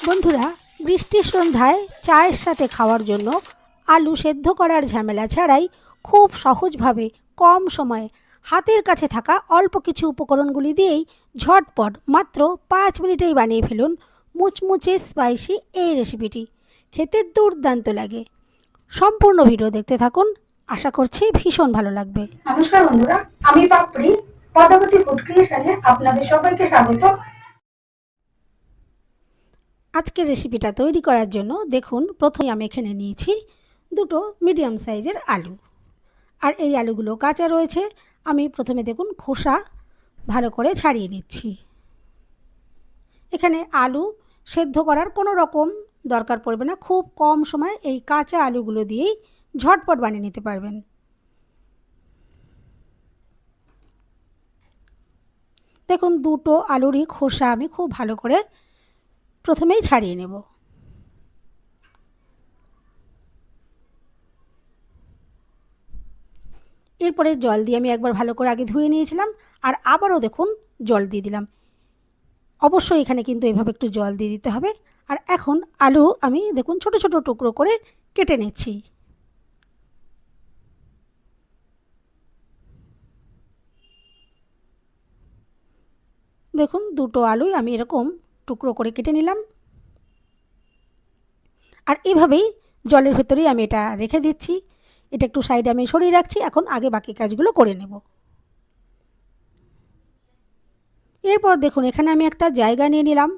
বন্ধুরা, বৃষ্টির সন্ধ্যায় চায়ের সাথে খাওয়ার জন্য আলু সেদ্ধ করার ঝামেলা ছাড়াই খুব সহজভাবে কম সময়ে হাতের কাছে থাকা অল্প কিছু উপকরণগুলি দিয়েই ঝটপট মাত্র 5 মিনিটেই বানিয়ে ফেলুন মুচমুচে স্পাইসি এই রেসিপিটি। খেতে দুর্দান্ত লাগে। সম্পূর্ণ ভিডিও দেখতে থাকুন, আশা করছি ভীষণ ভালো লাগবে। নমস্কার বন্ধুরা, আমি পাপড়ি পদ্মাবতী ফুড ক্রিয়েশনে আপনাদের সবাইকে স্বাগত। আজকের রেসিপিটা তৈরি করার জন্য দেখুন, প্রথমে আমি এখানে নিয়েছি দুটো মিডিয়াম সাইজের আলু। আর এই আলুগুলো কাঁচা রয়েছে। আমি প্রথমে দেখুন খোসা ভালো করে ছাড়িয়ে নিচ্ছি। এখানে আলু সেদ্ধ করার কোনো রকম দরকার পড়বে না, খুব কম সময় এই কাঁচা আলুগুলো দিয়েই ঝটপট বানিয়ে নিতে পারবেন। দেখুন, দুটো আলুরই খোসা আমি খুব ভালো করে প্রথমেই ছাড়িয়ে নেব। এরপরে জল দিয়ে আমি একবার ভালো করে আগে ধুয়ে নিয়েছিলাম, আর আবারও দেখুন জল দিয়ে দিলাম। অবশ্যই এখানে কিন্তু এভাবে একটু জল দিয়ে দিতে হবে। আর এখন আলু আমি দেখুন ছোট ছোট টুকরো করে কেটে নিচ্ছি। দেখুন, দুটো আলুই আমি এরকম টুকরো করে কেটে নিলাম। আর এভাবেই জলের ভেতরেই আমি এটা রেখে দিচ্ছি। এটা একটু সাইডে আমি সরিয়ে রাখছি। এখন আগে বাকি কাজগুলো করে নেব। এরপর দেখুন, এখানে আমি একটা জায়গা নিয়ে নিলাম,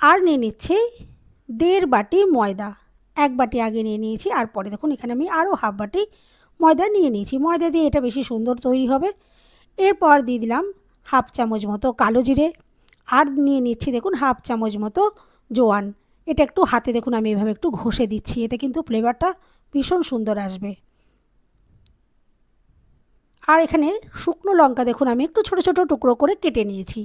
আর নিয়ে নিচ্ছি 1.5 বাটি ময়দা। 1 বাটি আগে নিয়ে নিয়েছি, আর পরে দেখুন এখানে আমি আরও হাফ বাটি ময়দা নিয়ে নিয়েছি। ময়দা দিয়ে এটা বেশি সুন্দর তৈরি হবে। এরপর দিয়ে দিলাম হাফ চামচ মতো কালো জিরে, আর নিয়ে নিচ্ছি দেখুন হাফ চামচ মতো জোয়ান। এটা একটু হাতে দেখুন আমি এভাবে একটু ঘষে দিচ্ছি, এতে কিন্তু ফ্লেভারটা ভীষণ সুন্দর আসবে। আর এখানে শুকনো লঙ্কা দেখুন আমি একটু ছোট ছোট টুকরো করে কেটে নিয়েছি।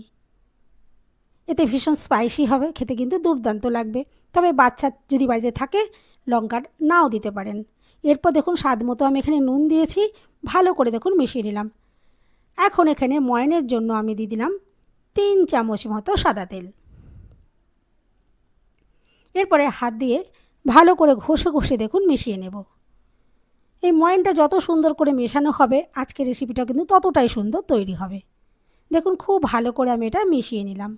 এতে ভীষণ স্পাইসি হবে, খেতে কিন্তু দুর্দান্ত লাগবে। তবে বাচ্চা যদি বাড়িতে থাকে লঙ্কা নাও দিতে পারেন। এরপর দেখুন স্বাদ মতো আমি এখানে নুন দিয়েছি, ভালো করে দেখুন মিশিয়ে নিলাম। এখন এখানে ময়ানের জন্য আমি দিয়ে দিলাম 3 চামচ মতো সাদা তেল। এরপরে হাত দিয়ে ভালো করে ঘষে ঘষে দেখুন মিশিয়ে নেব। এই ময়ানটা যত সুন্দর করে মেশানো হবে আজকের রেসিপিটা কিন্তু ততটাই সুন্দর তৈরি হবে। দেখুন খুব ভালো করে আমি এটা মিশিয়ে নিলাম।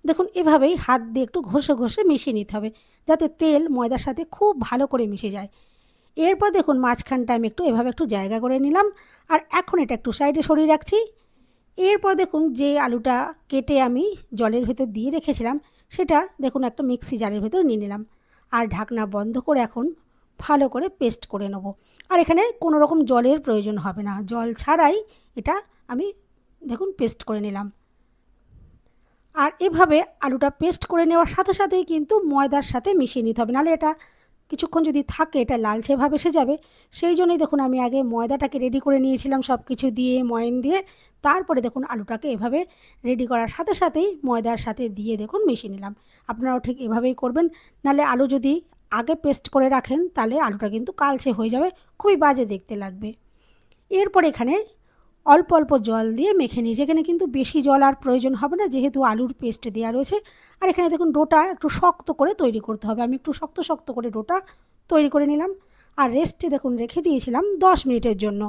দেখুন এভাবেই হাত দিয়ে একটু ঘষে ঘষে মিশিয়ে নিতে হবে, যাতে তেল ময়দার সাথে খুব ভালো করে মিশে যায়। এরপর দেখুন মাঝখানটা আমি একটু এভাবে একটু জায়গা করে নিলাম, আর এখন এটা একটু সাইডে সরিয়ে রাখছি। এরপর দেখুন যে আলুটা কেটে আমি জলের ভেতর দিয়ে রেখেছিলাম সেটা দেখুন একটা মিক্সি জারের ভেতর নিয়ে নিলাম, আর ঢাকনা বন্ধ করে এখন ভালো করে পেস্ট করে নেব। আর এখানে কোনো রকম জলের প্রয়োজন হবে না, জল ছাড়াই এটা আমি দেখুন পেস্ট করে নিলাম। আর এভাবে আলুটা পেস্ট করে নেওয়ার সাথে সাথেই কিন্তু ময়দার সাথে মিশিয়ে নিতে হবে, নাহলে এটা কিছুক্ষণ যদি থাকে এটা লালচে ভাব এসে যাবে। সেই জন্যই দেখুন আমি আগে ময়দাটাকে রেডি করে নিয়েছিলাম সব কিছু দিয়ে, ময়ান দিয়ে। তারপরে দেখুন আলুটাকে এভাবে রেডি করার সাথে সাথেই ময়দার সাথে দিয়ে দেখুন মিশিয়ে নিলাম। আপনারাও ঠিক এভাবেই করবেন, নাহলে আলু যদি আগে পেস্ট করে রাখেন তাহলে আলুটা কিন্তু কালচে হয়ে যাবে, খুবই বাজে দেখতে লাগবে। এরপর এখানে অল্প অল্প জল দিয়ে মেখে নিই, যেখানে কিন্তু বেশি জল আর প্রয়োজন হবে না যেহেতু আলুর পেস্ট দেওয়া রয়েছে। আর এখানে দেখুন ডোটা একটু শক্ত করে তৈরি করতে হবে, আমি একটু শক্ত শক্ত করে ডোটা তৈরি করে নিলাম। আর রেস্টে দেখুন রেখে দিয়েছিলাম 10 মিনিটের জন্য।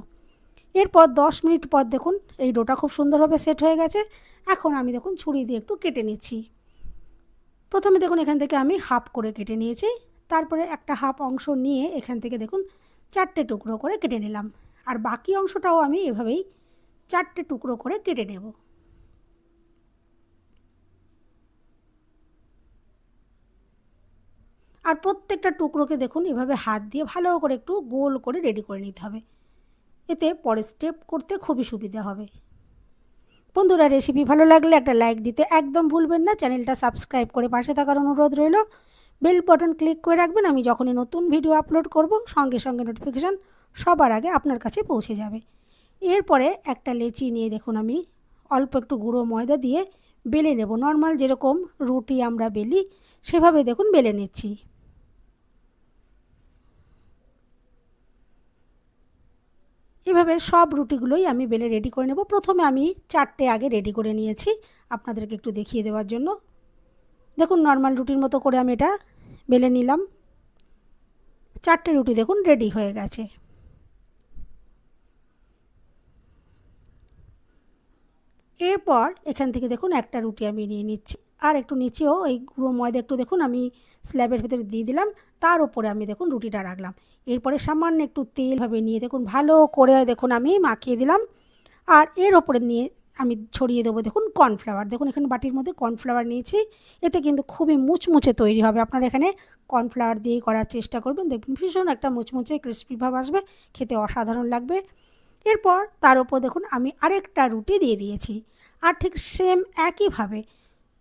এরপর 10 মিনিট পর দেখুন এই ডোটা খুব সুন্দরভাবে সেট হয়ে গেছে। এখন আমি দেখুন ছুরি দিয়ে একটু কেটে নিচ্ছি। প্রথমে দেখুন এখান থেকে আমি হাফ করে কেটে নিয়েছি, তারপরে একটা হাফ অংশ নিয়ে এখান থেকে দেখুন 4টে টুকরো করে কেটে নিলাম। আর বাকি অংশটাও আমি এভাবেই 4টে টুকরো করে কেটে নেব। আর প্রত্যেকটা টুকরোকে দেখুন এভাবে হাত দিয়ে ভালো করে একটু গোল করে রেডি করে নিতে হবে, এতে পরে স্টেপ করতে খুবই সুবিধা হবে। বন্ধুরা, রেসিপি ভালো লাগলে একটা লাইক দিতে একদম ভুলবেন না। চ্যানেলটা সাবস্ক্রাইব করে পাশে থাকার অনুরোধ রইল। বেল বাটন ক্লিক করে রাখবেন, আমি যখনই নতুন ভিডিও আপলোড করব সঙ্গে সঙ্গে নোটিফিকেশান সবার আগে আপনার কাছে পৌঁছে যাবে। এরপরে একটা লেচি নিয়ে দেখুন আমি অল্প একটু গুঁড়ো ময়দা দিয়ে বেলে নেব। নর্মাল যেরকম রুটি আমরা বেলি সেভাবে দেখুন বেলে নিচ্ছি। এভাবে সব রুটিগুলোই আমি বেলে রেডি করে নেব। প্রথমে আমি 4টে আগে রেডি করে নিয়েছি আপনাদেরকে একটু দেখিয়ে দেওয়ার জন্য। দেখুন নর্মাল রুটির মতো করে আমি এটা বেলে নিলাম। 4টে রুটি দেখুন রেডি হয়ে গেছে। এরপর এখান থেকে দেখুন একটা রুটি আমি নিয়ে নিচ্ছি, আর একটু নিচেও এই গুঁড়ো ময়দা একটু দেখুন আমি স্ল্যাবের ভেতরে দিয়ে দিলাম, তার উপরে আমি দেখুন রুটিটা রাখলাম। এরপরে সামান্য একটু তেল ভাবে নিয়ে দেখুন ভালো করে দেখুন আমি মাখিয়ে দিলাম, আর এর ওপরে নিয়ে আমি ছড়িয়ে দেবো দেখুন কর্নফ্লাওয়ার। দেখুন এখানে বাটির মধ্যে কর্নফ্লাওয়ার নিয়েছি, এতে কিন্তু খুবই মুচমুচে তৈরি হবে। আপনারা এখানে কর্নফ্লাওয়ার দিয়েই করার চেষ্টা করবেন, দেখবেন ভীষণ একটা মুচমুচে ক্রিস্পি ভাব আসবে, খেতে অসাধারণ লাগবে। এরপর তার উপর দেখুন আমি আরেকটা রুটি দিয়ে দিয়েছি, আর ঠিক সেম একইভাবে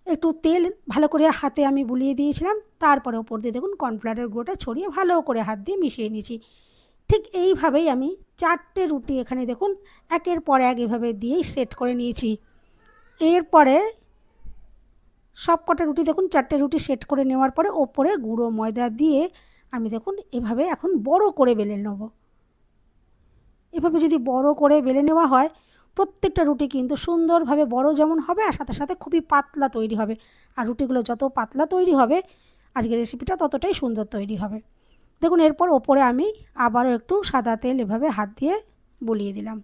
একটু তেল ভালো করে হাতে আমি বুলিয়ে দিয়েছিলাম, তারপরে ওপর দিয়ে দেখুন কর্নফ্লাওয়ারের গুঁড়োটা ছড়িয়ে ভালো করে হাত দিয়ে মিশিয়ে নিয়েছি। ঠিক এইভাবেই আমি 4টে রুটি এখানে দেখুন একের পর এক এভাবে দিয়েই সেট করে নিয়েছি। এরপরে সব কটা রুটি দেখুন 4টে রুটি সেট করে নেওয়ার পরে ওপরে গুঁড়ো ময়দা দিয়ে আমি দেখুন এভাবে এখন বড় করে বেলে নেব। এভাবে যদি বড় করে বেলে নেওয়া হয় প্রত্যেকটা রুটি কিন্তু সুন্দরভাবে বড় যেমন হবে আর সাথে সাথে খুবই পাতলা তৈরি হবে, আর রুটিগুলো যত পাতলা তৈরি হবে আজকের রেসিপিটা ততটাই সুন্দর তৈরি হবে। দেখুন এরপর ওপরে আমি আবারও একটু সাদা তেল এভাবে হাত দিয়ে বুলিয়ে দিলাম,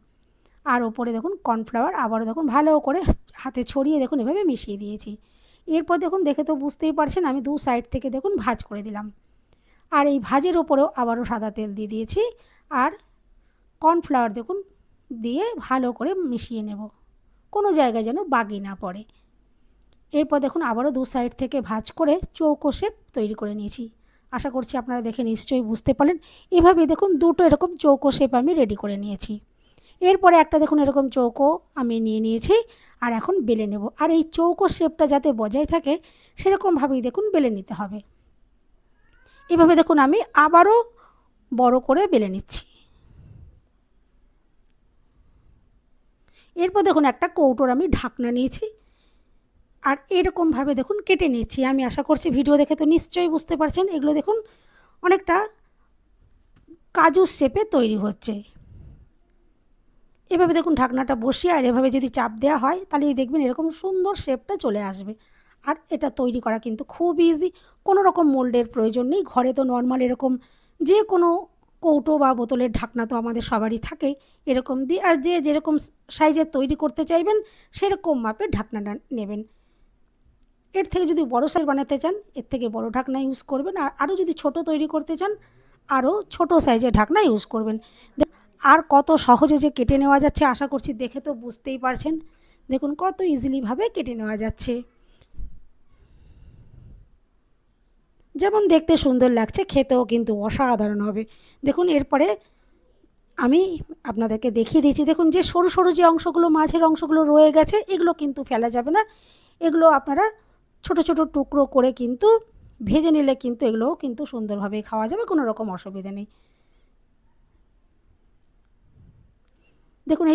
আর ওপরে দেখুন কর্নফ্লাওয়ার আবারও দেখুন ভালো করে হাতে ছড়িয়ে দেখুন এভাবে মিশিয়ে দিয়েছি। এরপর দেখুন দেখে তো বুঝতেই পারছেন আমি দু সাইড থেকে দেখুন ভাঁজ করে দিলাম, আর এই ভাঁজের ওপরেও আবারও সাদা তেল দিয়ে দিয়েছি, আর কর্নফ্লাওয়ার দেখুন দিয়ে ভালো করে মিশিয়ে নেব, কোনো জায়গায় যেন বাগি না পড়ে। এরপর দেখুন আবারও দু সাইড থেকে ভাঁজ করে চৌকো শেপ তৈরি করে নিয়েছি। আশা করছি আপনারা দেখে নিশ্চয়ই বুঝতে পারলেন। এভাবে দেখুন দুটো এরকম চৌকো শেপ আমি রেডি করে নিয়েছি। এরপরে একটা দেখুন এরকম চৌকো আমি নিয়ে নিয়েছি, আর এখন বেলে নেব, আর এই চৌকো শেপটা যাতে বজায় থাকে সেরকমভাবেই দেখুন বেলে নিতে হবে। এভাবে দেখুন আমি আবারও বড় করে বেলে নিচ্ছি। এরপর দেখুন একটা কৌটোর আমি ঢাকনা নিয়েছি, আর এরকমভাবে দেখুন কেটে নিচ্ছি। আমি আশা করছি ভিডিও দেখে তো নিশ্চয়ই বুঝতে পারছেন এগুলো দেখুন অনেকটা কাজু শেপে তৈরি হচ্ছে। এভাবে দেখুন ঢাকনাটা বসিয়ে আর এভাবে যদি চাপ দেওয়া হয় তাহলেই দেখবেন এরকম সুন্দর শেপটা চলে আসবে। আর এটা তৈরি করা কিন্তু খুব ইজি, কোনো রকম মোল্ডের প্রয়োজন নেই। ঘরে তো নর্মাল এরকম যে কোনো কৌটো বা বোতলের ঢাকনা তো আমাদের সবারই থাকে, এরকম দিয়ে আর যে যেরকম সাইজের তৈরি করতে চাইবেন সেরকম মাপের ঢাকনাটা নেবেন। এর থেকে যদি বড় সাইজ বানাতে চান এর থেকে বড় ঢাকনা ইউজ করবেন, আর আরও যদি ছোট তৈরি করতে চান আরও ছোট সাইজের ঢাকনা ইউজ করবেন। আর কত সহজে যে কেটে নেওয়া যাচ্ছে আশা করছি দেখে তো বুঝতেই পারছেন। দেখুন কত ইজিলিভাবে কেটে নেওয়া যাচ্ছে, যেমন দেখতে সুন্দর লাগছে খেতেও কিন্তু অসাধারণ হবে। দেখুন এরপরে আমি আপনাদেরকে দেখিয়ে দিয়েছি, দেখুন যে সরু সরু যে অংশগুলো মাঝের অংশগুলো রয়ে গেছে এগুলো কিন্তু ফেলা যাবে না, এগুলো আপনারা ছোট ছোট টুকরো করে কিন্তু ভেজে নিলে কিন্তু এগুলোও কিন্তু সুন্দরভাবে খাওয়া যাবে, কোনো রকম অসুবিধা নেই। দেখুন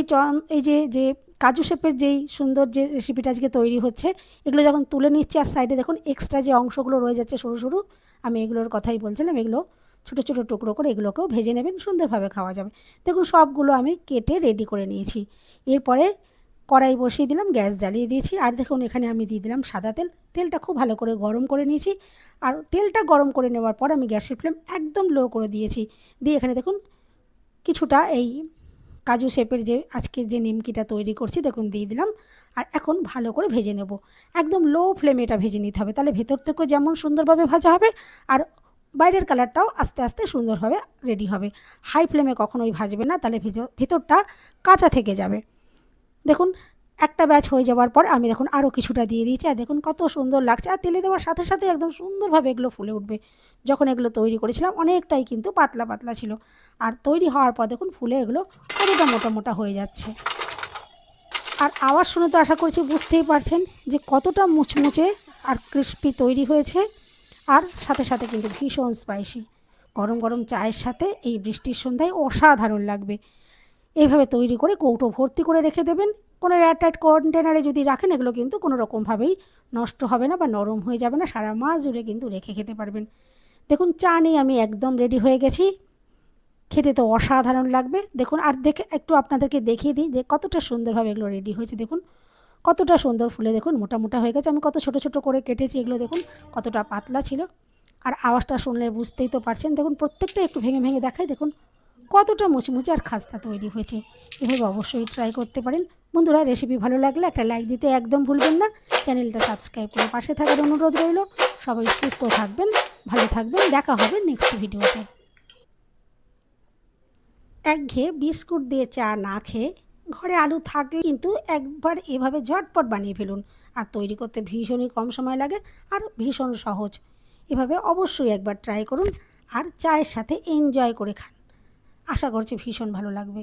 এই যে কাজু শেপের যেই সুন্দর যে রেসিপিটা আজকে তৈরি হচ্ছে এগুলো যখন তুলে নিচ্ছে আর সাইডে দেখুন এক্সট্রা যে অংশগুলো রয়ে যাচ্ছে সরু সরু, আমি এগুলোর কথাই বলছিলাম, এগুলো ছোটো ছোটো টুকরো করে এগুলোকেও ভেজে নেবেন, সুন্দরভাবে খাওয়া যাবে। দেখুন সবগুলো আমি কেটে রেডি করে নিয়েছি। এরপরে কড়াই বসিয়ে দিলাম, গ্যাস জ্বালিয়ে দিয়েছি, আর দেখুন এখানে আমি দিয়ে দিলাম সাদা তেল। তেলটা খুব ভালো করে গরম করে নিয়েছি, আর তেলটা গরম করে নেওয়ার পর আমি গ্যাসের ফ্লেম একদম লো করে দিয়েছি। দিয়ে এখানে দেখুন কিছুটা এই কাজু শেপের যে আজকের যে নিমকিটা তৈরি করছি দেখুন দিয়ে দিলাম, আর এখন ভালো করে ভেজে নেব। একদম লো ফ্লেমে এটা ভেজে নিতে হবে, তাহলে ভেতর থেকেও যেমন সুন্দরভাবে ভাজা হবে আর বাইরের কালারটাও আস্তে আস্তে সুন্দরভাবে রেডি হবে। হাই ফ্লেমে কখনোই ভাজবে না, তাহলে ভেতরটা কাঁচা থেকে যাবে। দেখুন একটা ব্যাচ হয়ে যাওয়ার পর আমি দেখুন আরও কিছুটা দিয়ে দিয়েছি, আর দেখুন কত সুন্দর লাগছে, আর তেলে দেওয়ার সাথে সাথে একদম সুন্দরভাবে এগুলো ফুলে উঠবে। যখন এগুলো তৈরি করেছিলাম অনেকটাই কিন্তু পাতলা পাতলা ছিল, আর তৈরি হওয়ার পর দেখুন ফুলে এগুলো কতটা মোটা মোটা হয়ে যাচ্ছে। আর আওয়াজ শুনে তো আশা করছি বুঝতেই পারছেন যে কতটা মুচমুচে আর ক্রিস্পি তৈরি হয়েছে, আর সাথে সাথে কিন্তু ভীষণ স্পাইসি। গরম গরম চায়ের সাথে এই বৃষ্টির সন্ধ্যায় অসাধারণ লাগবে। এইভাবে তৈরি করে কৌটো ভর্তি করে রেখে দেবেন। কোনো এয়ারটাইট কন্টেনারে যদি রাখেন এগুলো কিন্তু কোনো রকমভাবেই নষ্ট হবে না বা নরম হয়ে যাবে না, সারা মাস জুড়ে কিন্তু রেখে খেতে পারবেন। দেখুন চা নিয়ে আমি একদম রেডি হয়ে গেছি। খেতে তো অসাধারণ লাগবে। দেখুন, আর দেখে একটু আপনাদেরকে দেখিয়ে দিই যে কতটা সুন্দরভাবে এগুলো রেডি হয়েছে। দেখুন কতটা সুন্দর ফুলে দেখুন মোটা মোটা হয়ে গেছে। আমি কত ছোট ছোট করে কেটেছি, এগুলো দেখুন কতটা পাতলা ছিল। আর আওয়াজটা শুনলে বুঝতেই তো পারছেন। দেখুন প্রত্যেকটা একটু ভেঙে ভেঙে দেখাই, দেখুন কতটা মুচমুচে আর খাস্তা তৈরি হয়েছে। এভাবে অবশ্যই ট্রাই করতে পারেন। বন্ধুরা, রেসিপি ভালো লাগলে একটা লাইক দিতে একদম ভুলবেন না। চ্যানেলটা সাবস্ক্রাইব করে পাশে থাকার অনুরোধ রইল। সবাই সুস্থ থাকবেন, ভালো থাকবেন। দেখা হবে নেক্সট ভিডিওতে। একঘেয়ে বিস্কুট দিয়ে চা না খেয়ে ঘরে আলু থাকলে কিন্তু একবার এভাবে ঝটপট বানিয়ে ফেলুন। আর তৈরি করতে ভীষণই কম সময় লাগে আর ভীষণ সহজ। এভাবে অবশ্যই একবার ট্রাই করুন আর চায়ের সাথে এনজয় করে খান। আশা করছি ভীষণ ভালো লাগবে।